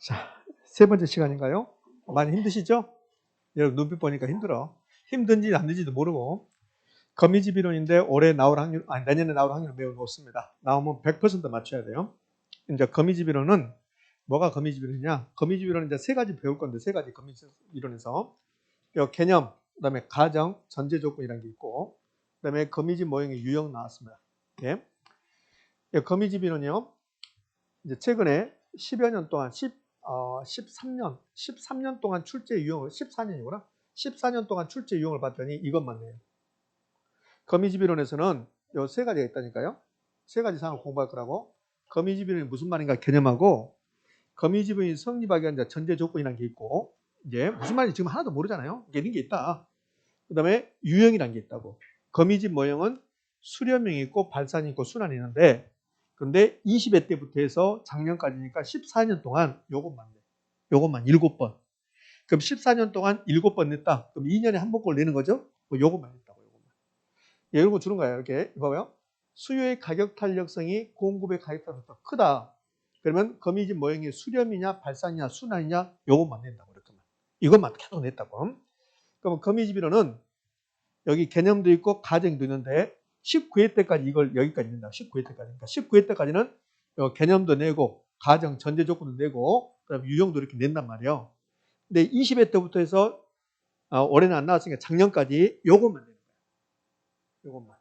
자, 세 번째 시간인가요? 많이 힘드시죠? 여러분 눈빛 보니까 힘들어. 힘든지 안 힘든지도 모르고. 거미집 이론인데 올해 나올 확률, 아니 내년에 나올 확률은 매우 높습니다. 나오면 100% 맞춰야 돼요. 이제 거미집 이론은 뭐가 거미집 이론이냐? 거미집 이론은 이제 세 가지 배울 건데 세 가지 거미집 이론에서 요 개념, 그다음에 가정, 전제 조건이라는 게 있고, 그다음에 거미집 모형의 유형 나왔습니다. 예. 거미집 이론이요. 이제 최근에 10여 년 동안 13년 동안 출제 유형을 14년이구나. 14년 동안 출제 유형을 봤더니 이것만 내요. 거미집 이론에서는 요 세 가지가 있다니까요. 세 가지 사항을 공부할 거라고. 거미집 이론이 무슨 말인가 개념하고, 거미집 이론이 성립하기 위한 전제 조건이라는 게 있고, 이제 무슨 말인지 지금 하나도 모르잖아요. 이런 게 있다. 그다음에 유형이라는 게 있다고. 거미집 모형은 수렴형이 있고 발산이 있고 순환이 있는데, 그런데 20회 때부터 해서 작년까지니까 14년 동안 요것만 내. 요것만 7번. 그럼 14년 동안 7번 냈다. 그럼 2년에 한 번꼴 내는 거죠? 뭐 요것만 냈다고, 요것만. 예, 이런 거 주는 거예요. 이렇게. 봐봐요. 수요의 가격 탄력성이 공급의 가격 탄력성보다 크다. 그러면 거미집 모형이 수렴이냐, 발산이냐, 순환이냐, 요것만 낸다고. 이렇게만. 이것만 계속 냈다고. 그러면 거미집 이론은 여기 개념도 있고 가정도 있는데 19회 때까지 이걸 여기까지 낸다. 19회 때까지. 그러니까 19회 때까지는 개념도 내고 가정 전제 조건도 내고 그다음에 유형도 이렇게 낸단 말이에요. 근데 20회 때부터 해서 올해는 안 나왔으니까 작년까지 요것만 내는 거예요. 요것만.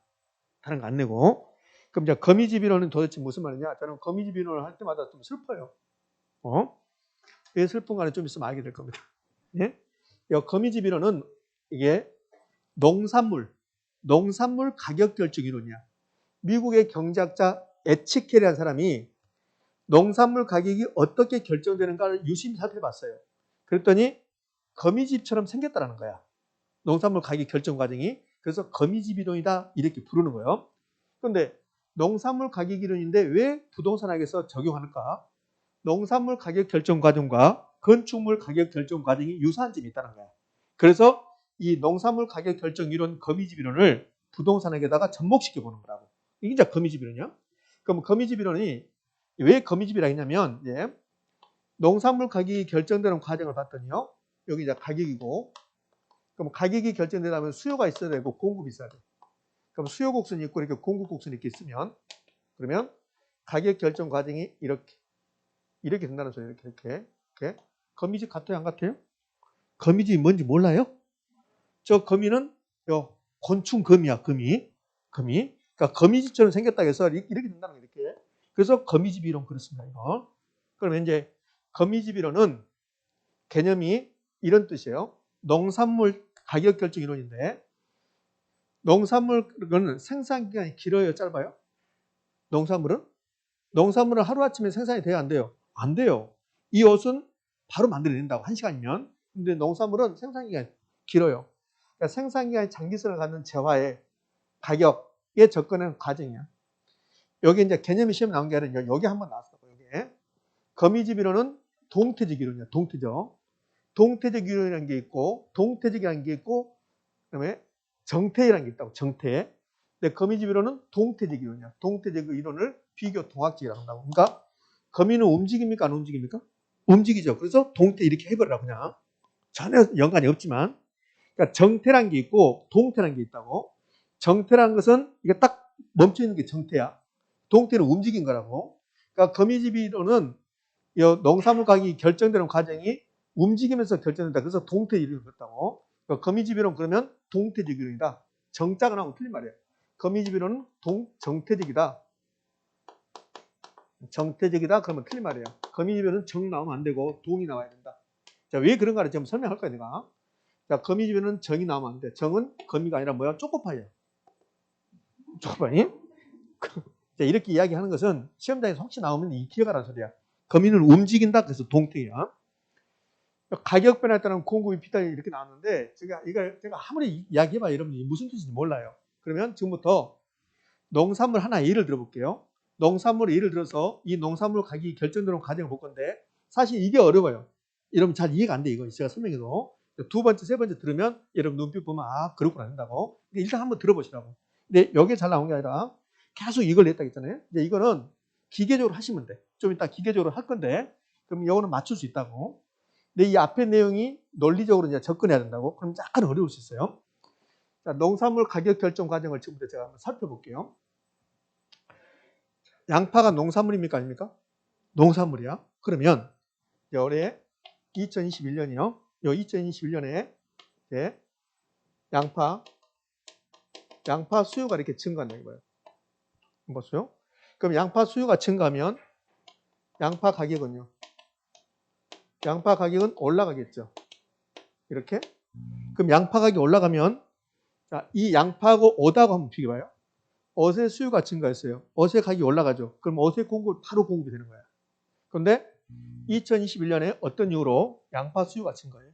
다른 거 안 내고. 그럼 이제 거미집 이론은 도대체 무슨 말이냐? 저는 거미집 이론을 할 때마다 좀 슬퍼요. 왜 슬픈가는 좀 있으면 알게 될 겁니다. 예? 거미집 이론은 이게 농산물 가격 결정 이론이야. 미국의 경제학자 에치켈이라는 사람이 농산물 가격이 어떻게 결정되는가를 유심히 살펴봤어요. 그랬더니 거미집처럼 생겼다는 거야. 농산물 가격 결정 과정이. 그래서 거미집 이론이다 이렇게 부르는 거예요. 그런데 농산물 가격 이론인데 왜 부동산학에서 적용하는가? 농산물 가격 결정 과정과 건축물 가격 결정 과정이 유사한 점이 있다는 거야. 그래서 이 농산물 가격 결정 이론 거미집 이론을 부동산학에다가 접목시켜 보는 거라고. 이게 이제 거미집 이론이야. 그럼 거미집 이론이 왜 거미집이라 했냐면, 예, 농산물 가격이 결정되는 과정을 봤더니요. 여기 이제 가격이고, 그럼 가격이 결정되려면 수요가 있어야 되고 공급이 있어야 돼. 그럼 수요 곡선이 있고 이렇게 공급 곡선이 이렇게 있으면, 그러면 가격 결정 과정이 이렇게 된다는 소리예요. 이렇게. 거미집 같아요, 안 같아요? 거미집이 뭔지 몰라요? 저 거미는 요 곤충 거미야, 거미. 그러니까 거미집처럼 생겼다 해서 이렇게 된다는 거예요, 이렇게. 그래서 거미집 이론 그렇습니다, 이거. 그러면 이제 거미집 이론은 개념이 이런 뜻이에요. 농산물 가격 결정 이론인데, 농산물은 생산 기간이 길어요, 짧아요? 농산물은 하루아침에 생산이 돼요, 안 돼요? 안 돼요. 이 옷은 바로 만들어낸다고, 1시간이면. 근데 농산물은 생산 기간이 길어요. 그러니까 생산 기간이 장기성을 갖는 재화의 가격에 접근하는 과정이야. 여기 이제 개념이 시험 나온 게 아니라 여기 한번 나왔어. 여기 거미집 이론은 동태적 이론이야. 동태적 이론이라는 게 있고, 동태적이라는 게 있고, 그다음에 정태라는 게 있다고. 정태. 근데 거미집 이론은 동태적 이론이야. 동태적 이론을 비교 동학적이라고 한다고. 그러니까 거미는 움직입니까? 안 움직입니까? 움직이죠. 그래서 동태 이렇게 해버리라 그냥. 전혀 연관이 없지만. 그러니까 정태란 게 있고 동태란 게 있다고. 정태란 것은 이게 딱 멈춰있는 게 정태야. 동태는 움직인 거라고. 그러니까 거미집 이론은 농산물 가격이 결정되는 과정이 움직이면서 결정된다. 그래서 동태 이론이 그렇다고. 그러니까 거미집 이론 그러면 동태적 이론이다. 정자가 나오면 틀린 말이에요. 거미집 이론은 정태적이다. 정태적이다 그러면 틀린 말이에요. 거미집 이론은 정 나오면 안 되고 동이 나와야 된다. 자, 왜 그런가를 좀 설명할 거야 내가. 자, 거미집 이론은 정이 나오면 안 돼. 정은 거미가 아니라 뭐야? 초코파이야. 초코파이? 자, 이렇게 이야기하는 것은 시험장에서 혹시 나오면 이 기억하라는 소리야. 거미는 움직인다. 그래서 동태야. 가격 변화에 따른 공급이 비싸게 이렇게 나왔는데 제가 아무리 이야기해봐 여러분이 무슨 뜻인지 몰라요. 그러면 지금부터 농산물 하나 예를 들어볼게요. 농산물 예를 들어서 이 농산물 가격이 결정되는 과정을 볼 건데 사실 이게 어려워요. 여러분 잘 이해가 안 돼. 이거 제가 설명해도 두 번째 세 번째 들으면 여러분 눈빛 보면 아 그렇구나 한다고. 일단 한번 들어보시라고. 근데 여기에 잘 나온 게 아니라 계속 이걸 냈다 했잖아요. 이제 이거는 기계적으로 하시면 돼. 좀 이따 기계적으로 할 건데 그럼 이거는 맞출 수 있다고. 근데 이 앞에 내용이 논리적으로 이제 접근해야 된다고. 그럼 약간 어려울 수 있어요. 자, 농산물 가격 결정 과정을 지금부터 제가 한번 살펴볼게요. 양파가 농산물입니까? 아닙니까? 농산물이야. 그러면 올해 2021년이요. 요 2021년에 이제 양파 수요가 이렇게 증가한다는 거예요. 보세요. 그럼 양파 수요가 증가하면 양파 가격은 올라가겠죠. 이렇게. 그럼 양파 가격이 올라가면 자, 이 양파하고 옷하고 한번 비교해봐요. 옷의 수요가 증가했어요. 옷의 가격이 올라가죠. 그럼 옷의 공급을 바로 공급이 되는 거야. 그런데 2021년에 어떤 이유로 양파 수요가 증가해요?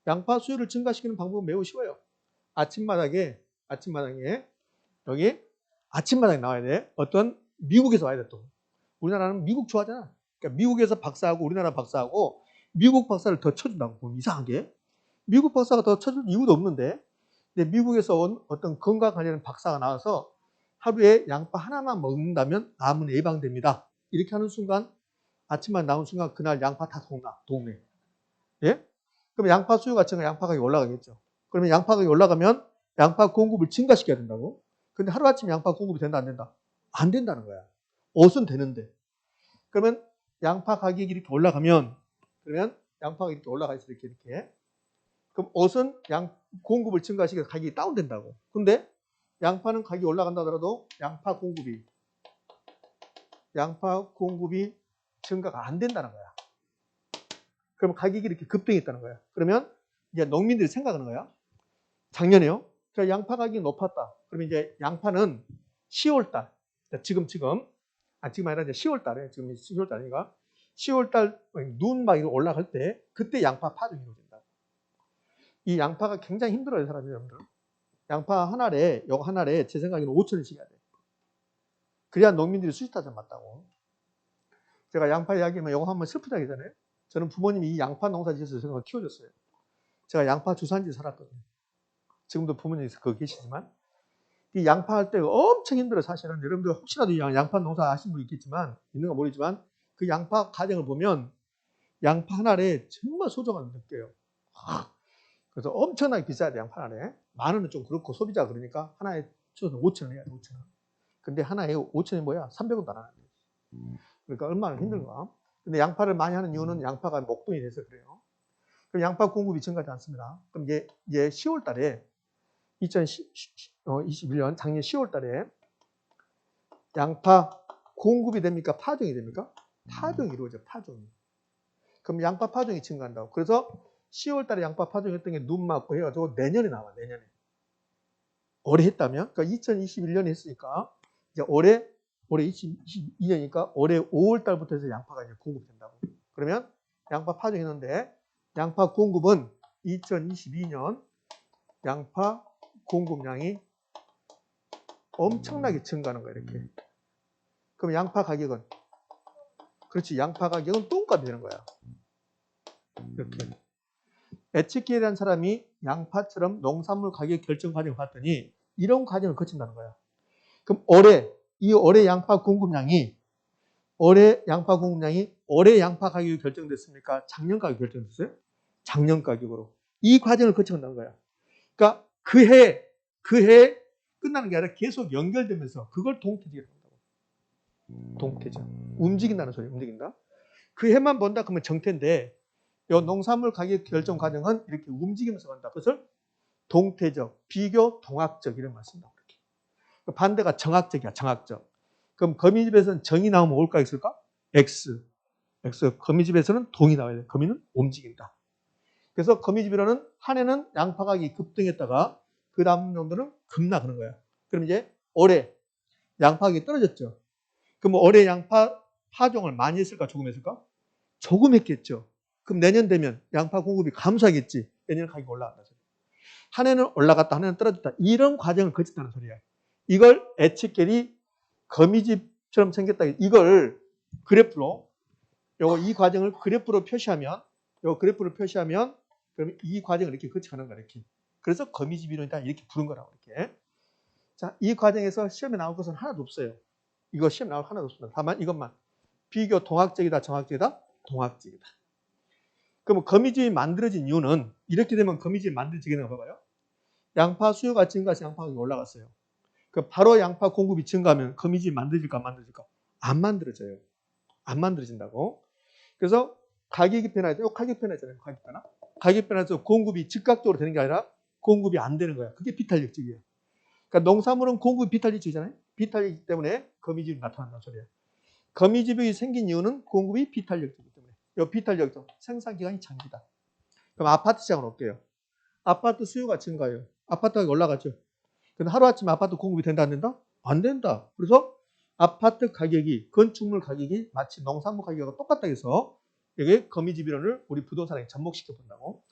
양파 수요를 증가시키는 방법은 매우 쉬워요. 아침마당에 여기 아침마당에 나와야 돼. 어떤 미국에서 와야 돼 또. 우리나라는 미국 좋아하잖아. 그러니까 미국에서 박사하고 우리나라 박사하고 미국 박사를 더 쳐준다고 보면 이상하게. 미국 박사가 더 쳐줄 이유도 없는데 근데 미국에서 온 어떤 건강 관련 박사가 나와서 하루에 양파 하나만 먹는다면 암은 예방됩니다. 이렇게 하는 순간 아침만 나온 순간 그날 양파 다 동네. 예? 그럼 양파 수요가 증가 양파 가격이 올라가겠죠. 그러면 양파 가격이 올라가면 양파 공급을 증가시켜야 된다고. 근데 하루아침에 양파 공급이 된다 안 된다? 안 된다는 거야. 옷은 되는데. 그러면 양파 가격이 이렇게 올라가면 양파 가격이 이렇게 올라가 있어 이렇게. 그럼 옷은 공급을 증가시켜서 가격이 다운된다고. 근데 양파는 가격이 올라간다 하더라도 양파 공급이 증가가 안 된다는 거야. 그럼 가격이 이렇게 급등했다는 거야. 그러면 이제 농민들이 생각하는 거야. 작년에요. 자, 양파 가격이 높았다. 그러면 이제 양파는 10월달, 지금 아니라 이제 10월달에, 지금 10월달인가? 10월달 눈 막 이렇게 올라갈 때, 그때 양파 파종이 이루어진다. 이 양파가 굉장히 힘들어요, 사람들, 여러분들. 양파 한 알에 제 생각에는 5,000원씩 해야 돼. 그래야 농민들이 수시타전 맞다고. 제가 양파 이야기하면 이거 한번 슬프다 하잖아요. 저는 부모님이 이 양파 농사 지어서 제가 키워줬어요. 제가 양파 주산지 살았거든요. 지금도 부모님이 거기 계시지만 이 양파 할 때 엄청 힘들어요. 사실은 여러분들 혹시라도 양파 농사 하신 분 있겠지만 있는가 모르지만 그 양파 과정을 보면 양파 한 알에 정말 소중함을 느껴요. 그래서 엄청나게 비싸야 돼 양파 한 알에. 만 원은 좀 그렇고 소비자 그러니까 하나에 5,000원 해야 돼. 5,000원. 근데 하나에 5,000원이 뭐야? 300원도 안 하는데. 그러니까 얼마나 힘든가. 근데 양파를 많이 하는 이유는 양파가 목동이 돼서 그래요. 그럼 양파 공급이 증가하지 않습니다. 그럼 이제 10월 달에 2021년 작년 10월 달에 양파 공급이 됩니까? 파종이 됩니까? 파종이 이루어져. 파종이. 그럼 양파 파종이 증가한다고. 그래서 10월 달에 양파 파종했던 게 눈 맞고 해가지고 내년에 나와. 내년에. 올해 했다면? 그러니까 2021년에 했으니까 이제 올해 2022년이니까 올해 5월 달부터 해서 양파가 이제 공급된다고. 그러면 양파 파종했는데 양파 공급은 2022년 양파 공급량이 엄청나게 증가하는 거야, 이렇게. 그럼 양파 가격은? 그렇지, 양파 가격은 똥값이 되는 거야. 이렇게. 에치키엘이라는 사람이 양파처럼 농산물 가격 결정 과정을 봤더니 이런 과정을 거친다는 거야. 그럼 올해 양파 공급량이 올해 양파 가격이 결정됐습니까? 작년 가격이 결정됐어요? 작년 가격으로. 이 과정을 거쳐간다는 거야. 그러니까 그 해 끝나는 게 아니라 계속 연결되면서 그걸 동태직이라고 한다고. 동태직. 움직인다는 소리, 움직인다. 그 해만 본다 그러면 정태인데 이 농산물 가격 결정 과정은 이렇게 움직이면서 간다. 그것을 동태적, 비교 동학적 이런 말 쓴다. 반대가 정학적이야, 정학적. 그럼 거미집에서는 정이 나오면 올까 있을까? X. 거미집에서는 동이 나와야 돼. 거미는 움직인다. 그래서 거미집이로는 한 해는 양파 가격이 급등했다가 그 다음 정도는 급락하는 거야. 그럼 이제 올해 양파 가격이 떨어졌죠. 그럼 올해 양파 파종을 많이 했을까? 조금 했을까? 조금 했겠죠. 그럼 내년 되면 양파 공급이 감소하겠지. 내년 가격이 올라간다. 한 해는 올라갔다, 한 해는 떨어졌다. 이런 과정을 거쳤다는 소리야. 이걸 에치켈이 거미집처럼 생겼다. 이걸 그래프로, 이 과정을 그래프로 표시하면, 그럼 이 과정을 이렇게 거쳐가는 거야, 이렇게. 그래서 거미집 이론이다, 이렇게 부른 거라고, 이렇게. 자, 이 과정에서 시험에 나올 것은 하나도 없어요. 이거 시험에 나올 하나도 없습니다. 다만 이것만. 비교 동학적이다, 정학적이다? 동학지이다. 그럼 거미집이 만들어진 이유는 이렇게 되면 거미집이 만들어지게 되는 거 봐봐요. 양파 수요가 증가해서 양파 가격이 올라갔어요. 그 바로 양파 공급이 증가하면 거미집이 만들어질까 안 만들어질까? 안 만들어져요. 안 만들어진다고. 그래서 가격이 변화해요. 가격 변화잖아요. 가격 변화. 가격 변화해서 공급이 즉각적으로 되는 게 아니라 공급이 안 되는 거야. 그게 비탄력적이에요. 그러니까 농산물은 공급이 비탄력적이잖아요. 비탄력이기 때문에 거미집이 나타난다는 소리예요. 거미집이 생긴 이유는 공급이 비탄력적이기 때문에. 이 비탄력적 생산 기간이 장기다. 그럼 아파트 시장으로 올게요. 아파트 수요가 증가해요. 아파트 가격이 올라가죠. 근데 하루아침에 아파트 공급이 된다 안 된다? 안 된다. 그래서 아파트 가격이 건축물 가격이 마치 농산물 가격과 똑같다 해서 여기 거미집이론을 우리 부동산에 접목시켜 본다고.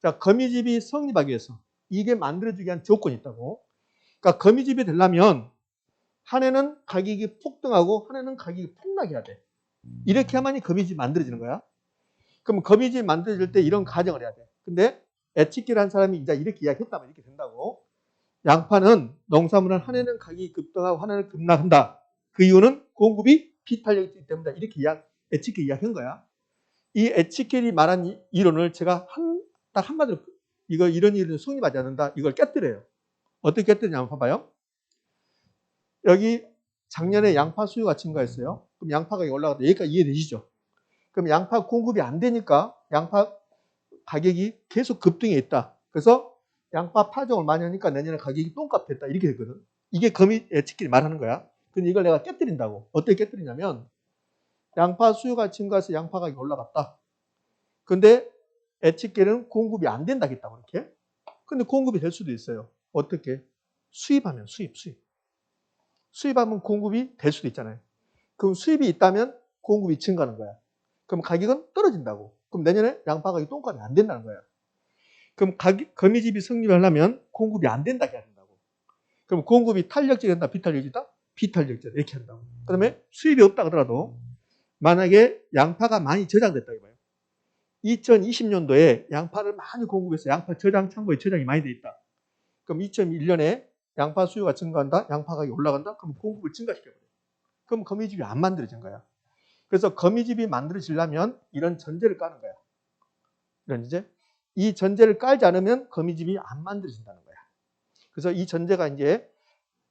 자, 거미집이 성립하기 위해서 이게 만들어지기 위한 조건이 있다고. 그러니까 거미집이 되려면 한 해는 가격이 폭등하고 한 해는 가격이 폭락해야 돼. 이렇게 하만이 거미집이 만들어지는 거야. 그럼 거미집이 만들어질 때 이런 가정을 해야 돼. 근데 에치키라는 사람이 이제 이렇게 이야기했다면 이렇게 된다고. 양파는 농산물은 한 해는 가격이 급등하고 한 해는 급락한다. 그 이유는 공급이 비탄력이기 때문이다. 이렇게 에치켈이 이야기한 거야. 이 에치켈이 말한 이론을 제가 딱 한마디로 이런 이론을 성립하지 않는다. 이걸 깨뜨려요. 어떻게 깨뜨리냐면 봐봐요. 여기 작년에 양파 수요가 증가했어요. 그럼 양파 가격이 올라갔다. 여기까지 이해되시죠? 그럼 양파 공급이 안 되니까 양파 가격이 계속 급등해 있다. 그래서 양파 파종을 많이 하니까 내년에 가격이 똥값 됐다. 이렇게 됐거든. 이게 거미 에치켈이 말하는 거야. 근데 이걸 내가 깨뜨린다고. 어떻게 깨뜨리냐면 양파 수요가 증가해서 양파 가격이 올라갔다. 근데 에치켈은 공급이 안 된다겠다고 이렇게. 근데 공급이 될 수도 있어요. 어떻게? 수입하면 수입하면 공급이 될 수도 있잖아요. 그럼 수입이 있다면 공급이 증가하는 거야. 그럼 가격은 떨어진다고. 그럼 내년에 양파 가격이 똥값이 안 된다는 거야. 그럼 거미집이 성립하려면 공급이 안 된다 해야 된다고. 그럼 공급이 탄력적이 된다, 비탄력이다? 비탄력적 이렇게 한다고. 그 다음에 수입이 없다 하더라도 만약에 양파가 많이 저장됐다 이거예요. 2020년도에 양파를 많이 공급해서 양파 저장 창고에 저장이 많이 돼 있다. 그럼 2001년에 양파 수요가 증가한다, 양파 가격이 올라간다. 그럼 공급을 증가시켜버려. 그럼 거미집이 안 만들어진 거야. 그래서 거미집이 만들어지려면 이런 전제를 까는 거야. 이런 이제 이 전제를 깔지 않으면 거미집이 안 만들어진다는 거야. 그래서 이 전제가 이제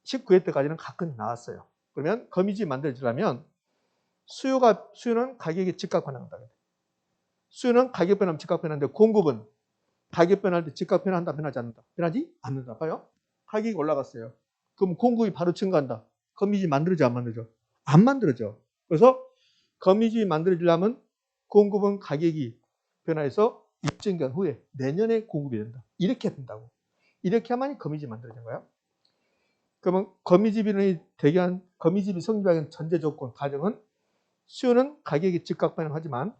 19회 때까지는 가끔 나왔어요. 그러면 거미집이 만들어지려면 수요는 가격이 즉각 변한다. 수요는 가격 변하면 즉각 변하는데 공급은 가격 변할 때 즉각 변한다, 변하지 않는다. 변하지 않는다. 봐요. 가격이 올라갔어요. 그럼 공급이 바로 증가한다. 거미집이 만들어져 안 만들어져? 안 만들어져. 그래서 거미집이 만들어지려면 공급은 가격이 변화해서 일정 기간 후에 내년에 공급이 된다. 이렇게 된다고. 이렇게 하면 거미집이 만들어진 거야. 그러면 거미집이 성립하기 위한 전제 조건, 가정은 수요는 가격이 즉각 변화하지만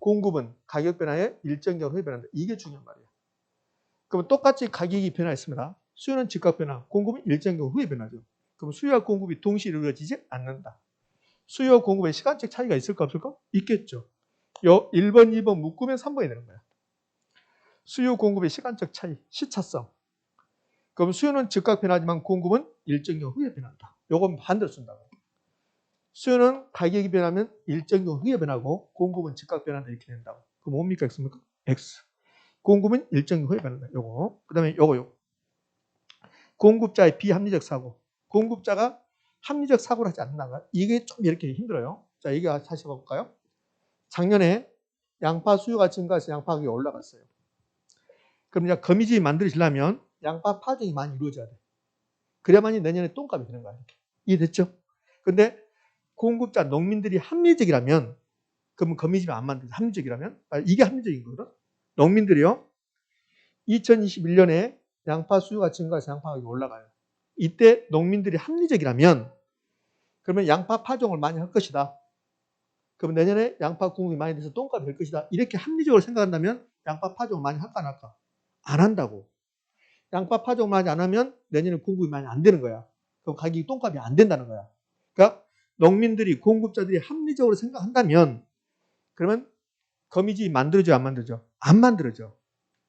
공급은 가격 변화에 일정 기간 후에 변한다. 이게 중요한 말이에요. 그러면 똑같이 가격이 변화했습니다. 수요는 즉각 변화, 공급은 일정 기간 후에 변하죠. 그럼 수요와 공급이 동시에 이루어지지 않는다. 수요와 공급의 시간적 차이가 있을까 없을까? 있겠죠. 1번, 2번 묶으면 3번이 되는 거야. 수요 공급의 시간적 차이, 시차성. 그럼 수요는 즉각 변하지만 공급은 일정 기간 후에 변한다. 요건 반대로 쓴다고. 수요는 가격이 변하면 일정 기간 후에 변하고 공급은 즉각 변한다 이렇게 된다고. 그럼 뭡니까? X입니까? X. 공급은 일정 기간 후에 변한다. 요거. 그 다음에 요거. 공급자의 비합리적 사고. 공급자가 합리적 사고를 하지 않는다. 이게 좀 이렇게 힘들어요. 자, 이게 다시 볼까요? 작년에 양파 수요가 증가해서 양파 가격이 올라갔어요. 그럼 이제 거미집이 만들어지려면 양파 파종이 많이 이루어져야 돼. 그래야만이 내년에 똥값이 되는 거야. 이렇게. 이해됐죠? 근데 공급자 농민들이 합리적이라면 그러면 거미집이 안 만들어져. 합리적이라면 이게 합리적인 거거든. 농민들이요. 2021년에 양파 수요가 증가해서 양파 가격이 올라가요. 이때 농민들이 합리적이라면 그러면 양파 파종을 많이 할 것이다. 그러면 내년에 양파 공급이 많이 돼서 똥값이 될 것이다. 이렇게 합리적으로 생각한다면 양파 파종을 많이 할까 안 할까? 안 한다고. 양파 파종을 많이 안 하면 내년에 공급이 많이 안 되는 거야. 그럼 가격이 똥값이 안 된다는 거야. 그러니까 농민들이 공급자들이 합리적으로 생각한다면 그러면 거미집이 만들어져 안 만들어져? 안 만들어져.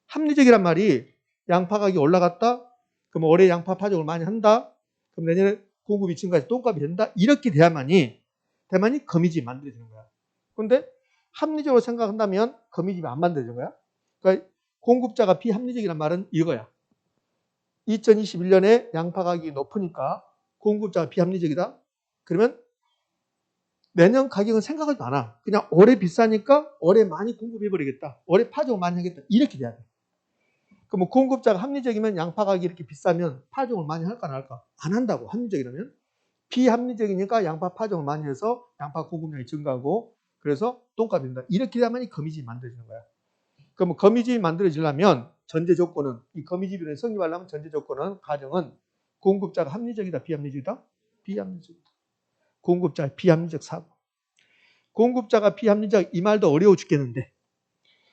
합리적이란 말이 양파 가격이 올라갔다. 그럼 올해 양파 파종을 많이 한다. 그럼 내년에 공급이 증가해서 똥값이 된다. 이렇게 돼야만이 거미집이 만들어지는 거야. 그런데 합리적으로 생각한다면 거미집이 안 만들어진 거야. 그러니까 공급자가 비합리적이란 말은 이거야. 2021년에 양파 가격이 높으니까 공급자가 비합리적이다. 그러면 내년 가격은 생각하지도 않아. 그냥 올해 비싸니까 올해 많이 공급해버리겠다. 올해 파종 많이 하겠다. 이렇게 돼야 돼. 그럼 공급자가 합리적이면 양파 가격이 이렇게 비싸면 파종을 많이 할까 안 할까? 안 한다고. 합리적이라면. 비합리적이니까 양파 파종을 많이 해서 양파 공급량이 증가하고 그래서 똥값이 된다. 이렇게 되면 이 거미집이 만들어지는 거야. 그럼 거미집이 만들어지려면 전제 조건은 이 거미집이 성립하려면 전제 조건은 가정은 공급자가 합리적이다. 비합리적이다. 비합리적이다. 공급자의 비합리적 사고. 공급자가 비합리적 이 말도 어려워 죽겠는데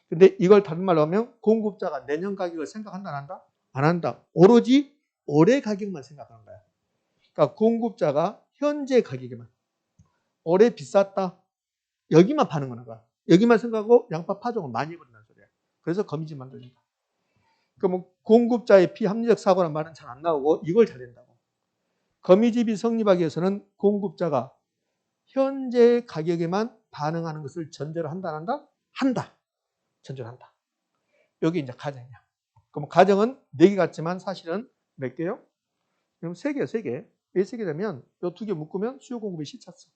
근데 이걸 다른 말로 하면 공급자가 내년 가격을 생각한다 안 한다? 안 한다. 오로지 올해 가격만 생각하는 거야. 그러니까 공급자가 현재 가격에만 올해 비쌌다. 여기만 파는 거야. 여기만 생각하고 양파 파종을 많이 해버린다는 소리야. 그래서 거미집 만들어진다. 그럼 공급자의 비합리적 사고란 말은 잘 안 나오고 이걸 잘 된다고. 거미집이 성립하기 위해서는 공급자가 현재 가격에만 반응하는 것을 전제로 한다 안 한다? 한다. 전제로 한다. 여기 이제 가정이야. 그럼 가정은 4개 같지만 사실은 몇 개요? 그럼 3개요, 3개. 왜 3개 되면 이 2개 묶으면 수요 공급의 시차성.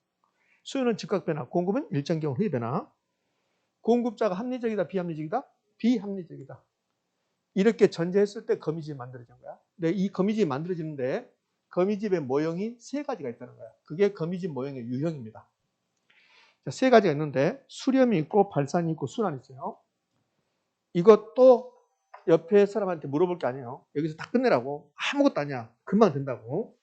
수요는 즉각 변화, 공급은 일정 경우 후에 변화. 공급자가 합리적이다, 비합리적이다? 비합리적이다. 이렇게 전제했을 때 거미집이 만들어진 거야. 근데 이 거미집이 만들어지는데 거미집의 모형이 3가지가 있다는 거야. 그게 거미집 모형의 유형입니다. 자, 3가지가 있는데 수렴이 있고 발산이 있고 순환이 있어요. 이것도 옆에 사람한테 물어볼 게 아니에요. 여기서 다 끝내라고. 아무것도 아니야. 금방 된다고.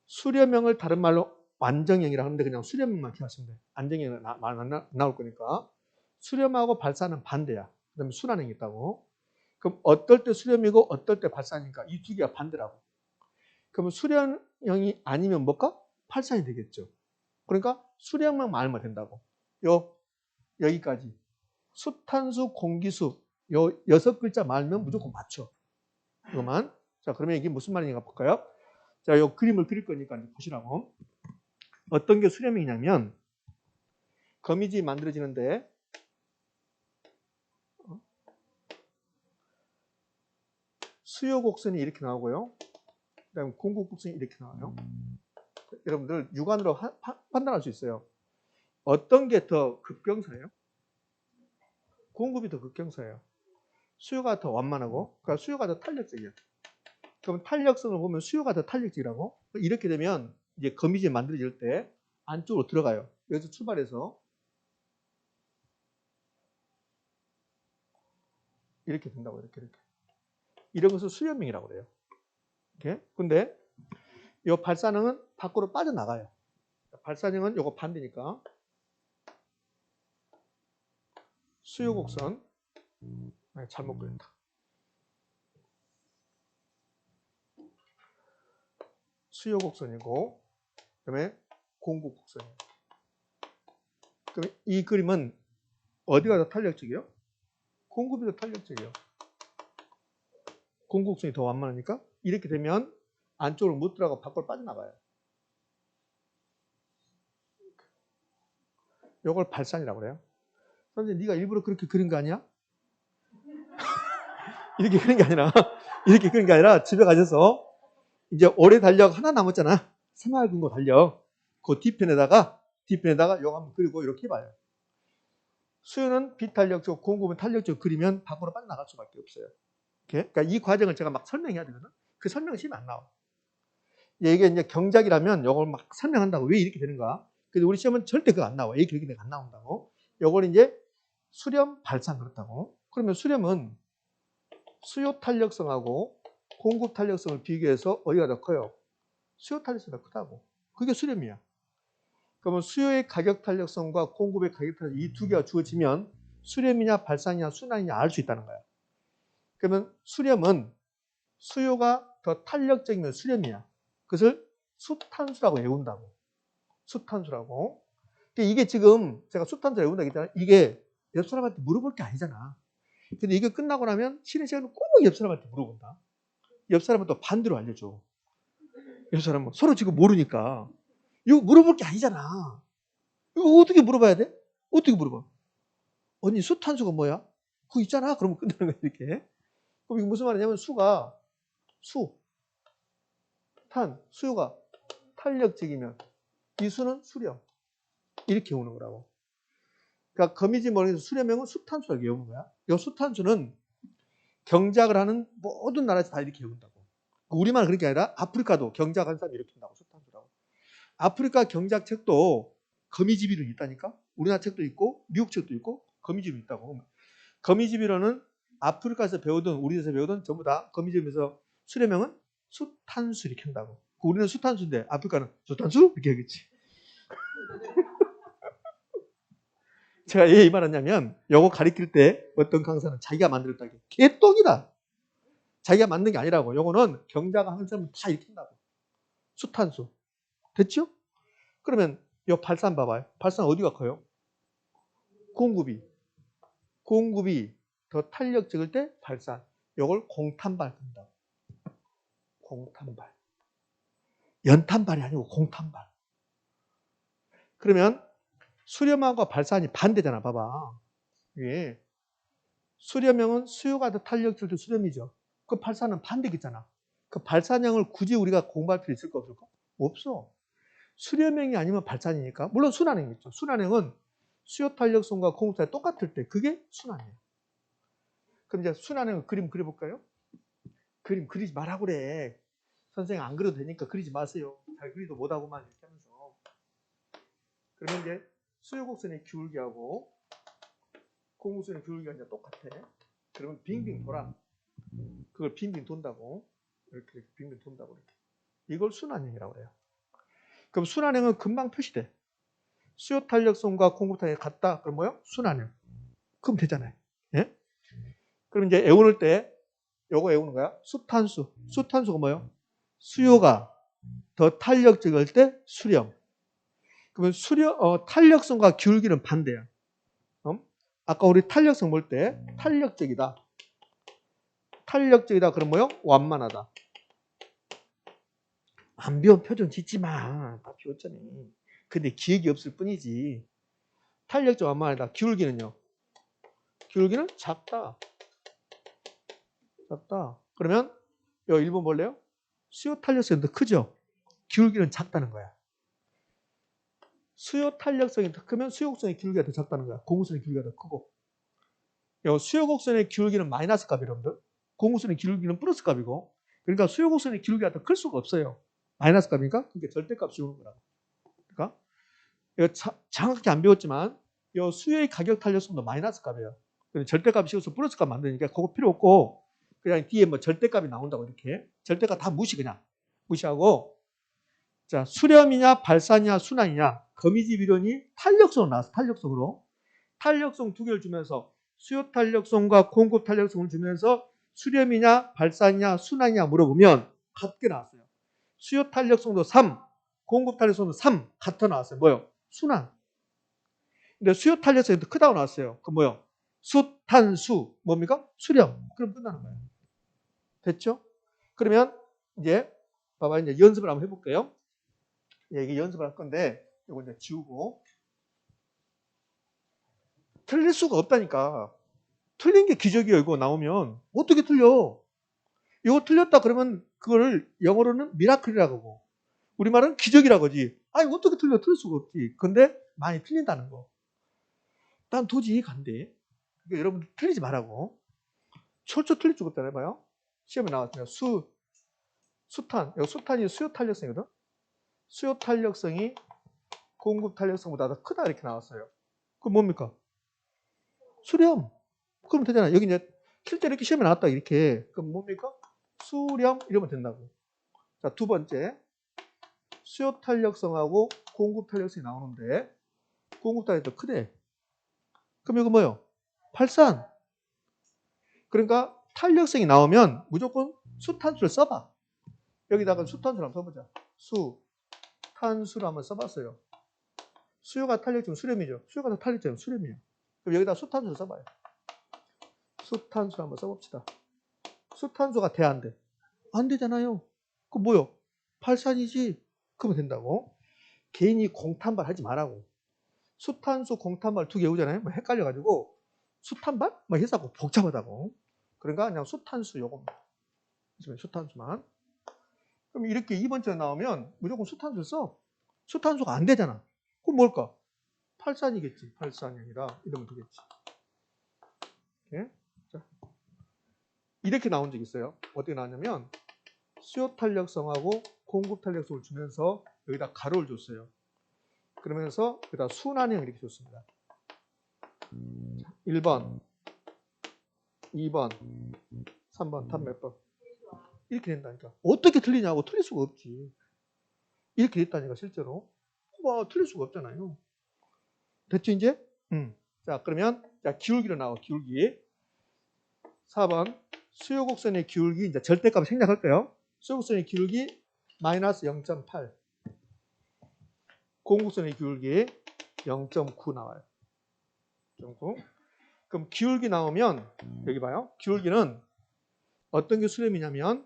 수렴형을 다른 말로 완정형이라 하는데 그냥 수렴형만 기억하시면 돼. 안정형은 안 나올 거니까. 수렴하고 발산은 반대야. 그 다음에 순환형이 있다고. 그럼 어떨 때 수렴이고 어떨 때 발산이니까 이 2개가 반대라고. 그러면 수렴형이 아니면 뭘까? 발산이 되겠죠. 그러니까 수렴만 알면 된다고. 여기까지. 수탄수, 공기수 요 6글자 말면 무조건 맞춰. 이거만. 자, 그러면 이게 무슨 말인가 볼까요? 자, 요 그림을 그릴 거니까 보시라고. 어떤 게 수렴이냐면 거미집이 만들어지는데 수요 곡선이 이렇게 나오고요. 그다음에 공급 곡선이 이렇게 나와요. 여러분들 육안으로 판단할 수 있어요. 어떤 게 더 급경사예요? 공급이 더 급경사예요. 수요가 더 완만하고, 그러니까 수요가 더 탄력적이에요. 그럼 탄력성을 보면 수요가 더 탄력적이라고. 이렇게 되면 이제 거미집이 만들어질 때 안쪽으로 들어가요. 여기서 출발해서 이렇게 된다고 이렇게. 이런 것을 수렴형이라고 그래요. 이렇게. 근데 이 발산형은 밖으로 빠져나가요. 발산형은 요거 반대니까. 수요 곡선. 잘못 그렸다. 수요 곡선이고, 그 다음에 공급 곡선이에요. 그럼 이 그림은 어디가 더 탄력적이에요? 공급이 더 탄력적이에요. 공급 곡선이 더 완만하니까 이렇게 되면 안쪽으로 못 들어가고 밖으로 빠져나가요. 이걸 발산이라고 그래요. 선생님, 네가 일부러 그렇게 그린 거 아니야? 이렇게 그린 게 아니라 이렇게 그린 게 아니라 집에 가셔서 이제 올해 달력 하나 남았잖아. 새마을금고 달력. 그 뒤편에다가 요거 한번 그리고 이렇게 해봐요. 수요는 비탄력적, 공급은 탄력적 그리면 밖으로 빠져나갈 수밖에 없어요. 이렇게? 그러니까 이 과정을 제가 막 설명해야 되거든. 그 설명이 시험에 안 나와. 이게 이제 경작이라면 이걸 막 설명한다고 왜 이렇게 되는가. 근데 우리 시험은 절대 그거 안 나와. 이 교육이 안 나온다고. 요걸 이제 수렴, 발산 그렇다고. 그러면 수렴은 수요 탄력성하고 공급 탄력성을 비교해서 어디가 더 커요? 수요 탄력성이 더 크다고. 그게 수렴이야. 그러면 수요의 가격 탄력성과 공급의 가격 탄력성 이 2개가 주어지면 수렴이냐 발산이냐 순환이냐 알 수 있다는 거야. 그러면 수렴은 수요가 더 탄력적이면 수렴이야. 그것을 수탄수라고 외운다고. 수탄수라고. 이게 지금 제가 수탄수라고 외운다고 했잖아. 이게 옆 사람한테 물어볼 게 아니잖아. 근데 이게 끝나고 나면 쉬는 시간에 꼭 옆 사람한테 물어본다. 옆 사람은 또 반대로 알려줘. 옆 사람은 서로 지금 모르니까. 이거 물어볼 게 아니잖아. 이거 어떻게 물어봐야 돼? 어떻게 물어봐? 언니 수탄수가 뭐야? 그거 있잖아. 그러면 끝나는 거야 이렇게. 그럼 이게 무슨 말이냐면 수가 수요가 탄력적이면 이 수는 수렴 이렇게 오는 거라고. 그러니까 거미집 머리에서 수렴형은 수탄수라고 외우는 거야. 이 수탄수는 경작을 하는 모든 나라에서 다 이렇게 외운다고. 우리만 그런 게 아니라 아프리카도 경작하는 사람이 이렇게 한다고 수탄수라고. 아프리카 경작 책도 거미집 이론이 있다니까. 우리나라 책도 있고 미국 책도 있고 거미집 이론이 있다고. 거미집 이론은 아프리카에서 배우든 우리에서 배우든 전부 다 거미집에서 수렴형은 수탄수 이렇게 한다고. 우리는 수탄수인데 아프리카는 수탄수 이렇게 하겠지. 제가 왜 이 말하냐면 요거 가르칠 때 어떤 강사는 자기가 만들었다. 개똥이다. 자기가 만든 게 아니라고. 요거는 경자가 하는 사람은 다 이렇게 한다고. 수탄수. 됐죠? 그러면 요 발산 봐봐요. 발산 어디가 커요? 공급이 더 탄력적일 때 발산. 요걸 공탄발 한다. 공탄발. 연탄발이 아니고 공탄발. 그러면 수렴하고 발산이 반대잖아. 봐봐. 이게 수렴형은 수요가 더 탄력적일 때 수렴이죠. 그 발산은 반대겠잖아. 그 발산형을 굳이 우리가 공부할 필요 있을까 없을까? 없어. 수렴형이 아니면 발산이니까. 물론 순환형이 있죠. 순환형은 수요 탄력성과 공급탄이 똑같을 때 그게 순환이에요. 그럼 이제 순환형 그림 그려볼까요? 그림 그리지 말라고 그래. 선생님 안 그려도 되니까 그리지 마세요. 잘 그리도 못하고만 이렇게 하면서. 그러면 이제 수요 곡선의 기울기하고 공급선의 기울기가 이제 똑같아. 그러면 빙빙 돌아. 그걸 빙빙 돈다고. 이렇게 빙빙 돈다고 이렇게. 이걸 순환형이라고 해요. 그럼 순환형은 금방 표시돼. 수요 탄력성과 공급 탄력이 같다. 그럼 뭐요? 순환형. 그럼 되잖아요. 예? 그럼 이제 외우는 때 요거 외우는 거야. 수탄수. 수탄수가 뭐예요? 수요가 더 탄력적일 때 수렴. 그러면 탄력성과 기울기는 반대야. 아까 우리 탄력성 볼 때 탄력적이다. 탄력적이다. 그럼 뭐요? 완만하다. 안 배운 표정 짓지 마. 다 배웠잖니. 근데 기억이 없을 뿐이지. 탄력적 완만하다. 기울기는요? 기울기는 작다. 작다. 그러면 요 1번 볼래요? 수요 탄력성이 더 크죠? 기울기는 작다는 거야. 수요 탄력성이 더 크면 수요 곡선의 기울기가 더 작다는 거야. 공급선의 기울기가 더 크고. 요 수요 곡선의 기울기는 마이너스 값이 여러분들. 공급선의 기울기는 플러스 값이고. 그러니까 수요 곡선의 기울기가 더 클 수가 없어요. 마이너스 값이니까 그게 절대값이 오는 거라고. 그러니까 이거 정확히 안 배웠지만 요 수요의 가격 탄력성도 마이너스 값이에요. 절대값이 씌워서 플러스 값 만드니까 그거 필요 없고 그냥 뒤에 뭐 절대값이 나온다고 이렇게. 절대값 다 무시 그냥. 무시하고 자, 수렴이냐 발산이냐 순환이냐 거미집 이론이 탄력성으로 나왔어. 탄력성으로. 탄력성 두 개를 주면서 수요 탄력성과 공급 탄력성을 주면서 수렴이냐 발산이냐 순환이냐 물어보면 같게 나왔어요. 수요 탄력성도 3, 공급 탄력성도 3 같아 나왔어요. 뭐요? 순환. 근데 수요 탄력성이 더 크다고 나왔어요. 그럼 뭐요? 수탄수 뭡니까? 수렴. 그럼 끝나는 거예요. 됐죠? 그러면 이제 봐봐 이제 연습을 한번 해볼게요. 이게 연습을 할 건데 이거 이제 지우고 틀릴 수가 없다니까. 틀린 게 기적이에요. 이거 나오면 어떻게 틀려? 이거 틀렸다 그러면 그걸 영어로는 미라클이라고 하고 우리말은 기적이라고 하지. 아니 어떻게 틀려? 틀릴 수가 없지. 근데 많이 틀린다는 거. 난 도저히 이해가 안 돼. 그러니까 여러분들 틀리지 말라고. 철저 틀릴 수가 없다 해봐요. 시험에 나왔습니다. 수탄. 여기 수탄이 수요 탄력성이거든. 수요 탄력성이 공급 탄력성보다 더 크다 이렇게 나왔어요. 그럼 뭡니까? 수렴. 그럼 되잖아. 여기 이제 실제 이렇게 시험에 나왔다 이렇게. 그럼 뭡니까? 수렴 이러면 된다고. 자, 두 번째. 수요 탄력성하고 공급 탄력성이 나오는데 공급 탄력이 더 크대. 그럼 이거 뭐예요? 발산. 그러니까 탄력성이 나오면 무조건 수탄수를 써봐. 여기다가 수탄수를 한번 써보자. 수탄수를 한번 써봤어요. 수요가 탄력적이면 수렴이죠. 수요가 더 탄력적이면 수렴이에요. 그럼 여기다 수탄수를 써봐요. 수탄수 한번 써봅시다. 수탄수가 돼, 안 돼? 안 되잖아요. 그 뭐요? 발산이지. 그러면 된다고. 괜히 공탄발 하지 말라고. 수탄수, 공탄발 두 개 오잖아요. 뭐 헷갈려가지고 수탄발? 뭐 해서 복잡하다고. 그러니까 그냥 수탄수 요겁니다. 수탄수만. 그럼 이렇게 2번째 나오면 무조건 수탄수 써. 수탄수가 안 되잖아. 그럼 뭘까? 팔산이겠지. 팔산이 아니라 이러면 되겠지. 이렇게. 자, 이렇게 나온 적 있어요. 어떻게 나왔냐면 수요 탄력성하고 공급 탄력성을 주면서 여기다 가로를 줬어요. 그러면서 여기다 순환형 이렇게 줬습니다. 1번, 2번, 3번, 답 몇 번? 이렇게 된다니까. 어떻게 틀리냐고. 틀릴 수가 없지. 이렇게 됐다니까 실제로. 뭐 틀릴 수가 없잖아요. 됐죠 이제? 자 그러면 자 기울기로 나와. 기울기. 4번 수요 곡선의 기울기 이제 절대값을 생략할게요. 수요 곡선의 기울기 마이너스 0.8. 공곡선의 기울기 0.9 나와요. 0.9. 그럼 기울기 나오면 여기 봐요. 기울기는 어떤 게 수렴이냐면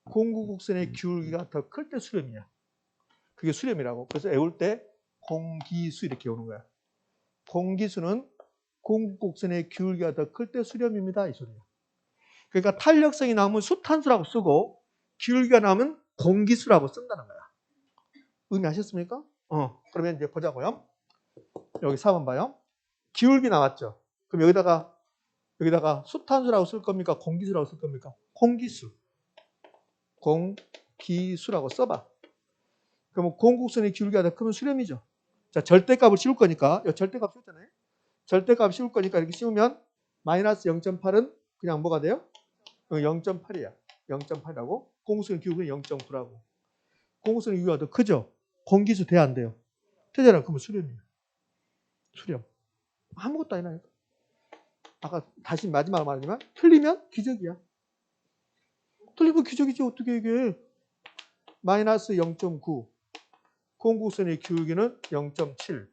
공구곡선의 기울기가 더 클 때 수렴이야. 그게 수렴이라고. 그래서 외울 때 공기수 이렇게 오는 거야. 공기수는 공구곡선의 기울기가 더 클 때 수렴입니다. 이 소리야. 그러니까 탄력성이 나오면 수탄수라고 쓰고 기울기가 나오면 공기수라고 쓴다는 거야. 의미하셨습니까? 그러면 이제 보자고요. 여기 4번 봐요. 기울기 나왔죠. 그럼 여기다가 수탄수라고 쓸 겁니까? 공기수라고 쓸 겁니까? 공기수. 공기수라고 써봐. 그러면 공곡선의 기울기가 더 크면 수렴이죠. 자, 절대값을 씌울 거니까, 이 절대값 씌웠잖아요. 절대값 씌울 거니까 이렇게 씌우면 마이너스 0.8은 그냥 뭐가 돼요? 0.8이야. 0.8이라고. 공곡선의 기울기는 0.9라고. 공곡선의 기울기가 더 크죠? 공기수 돼야 안 돼요? 되잖아. 그러면 수렴이에요. 수렴. 아무것도 아니라니까. 아까 다시 마지막 말하지만 틀리면 기적이야. 틀리면 기적이지 어떻게 이게. 마이너스 0.9. 공곡선의 기울기는 0.7.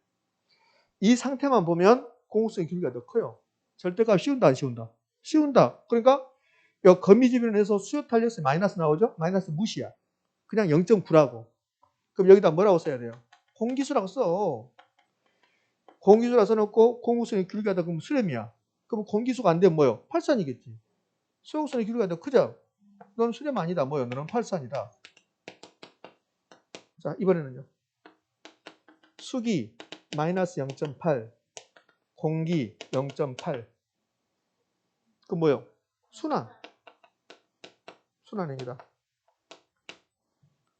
이 상태만 보면 공곡선의 기울기가 더 커요. 절대값 씌운다 안 씌운다? 씌운다. 그러니까 이 거미집변에서 수요 탄력성이 마이너스 나오죠? 마이너스 무시야. 그냥 0.9라고. 그럼 여기다 뭐라고 써야 돼요? 공기수라고 써. 공기수라 써놓고 공곡선의 기울기가 더 크면 수렴이야. 그럼 공기수가 안 되면 뭐요? 팔산이겠지. 수용선의 기울기가 더 크죠? 넌 수렴 아니다. 뭐요? 너는 팔산이다. 자, 이번에는요. 수기 마이너스 0.8, 공기 0.8. 그 뭐요? 순환. 순환입니다.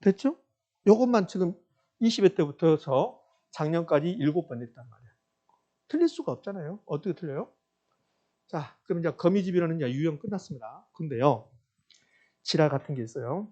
됐죠? 요것만 지금 20회 때부터서 작년까지 7번 했단 말이야. 틀릴 수가 없잖아요. 어떻게 틀려요? 자, 그럼 이제 거미집이라는 유형 끝났습니다. 근데요, 지랄 같은 게 있어요.